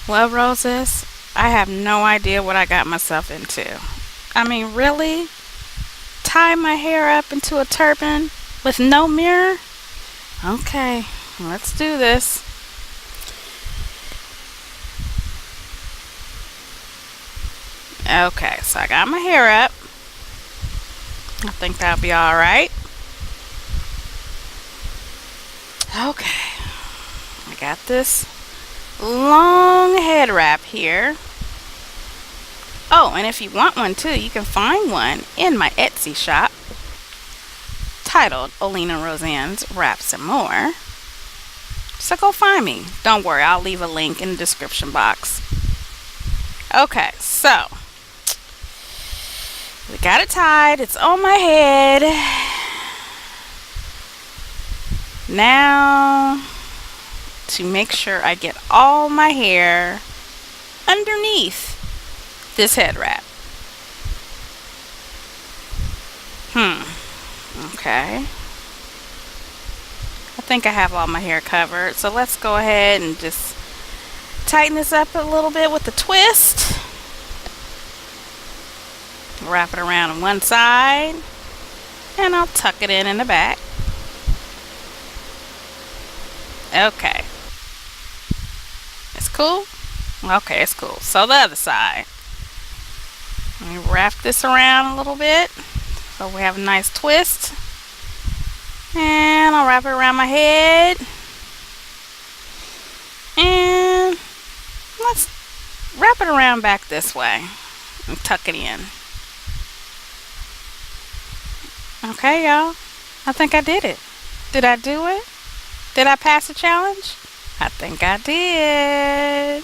Well, Roses, I have no idea what I got myself into. I mean, really? Tie my hair up into a turban with no mirror? Okay, let's do this. Okay, so I got my hair up. I think that'll be alright. Okay, I got this long head wrap here. Oh, and if you want one too, you can find one in my Etsy shop titled OlenaRosanne's Wraps and More. So go find me. Don't worry, I'll leave a link in the description box. Okay, so we got it tied. It's on my head. Now, to make sure I get all my hair underneath this head wrap. Okay. I think I have all my hair covered. So let's go ahead and just tighten this up a little bit with the twist. Wrap it around on one side. And I'll tuck it in the back. Okay. It's cool? Okay, it's cool. So the other side. Let me wrap this around a little bit so we have a nice twist. And I'll wrap it around my head. And let's wrap it around back this way and tuck it in. Okay, y'all. I think I did it. Did I do it? Did I pass the challenge? I think I did.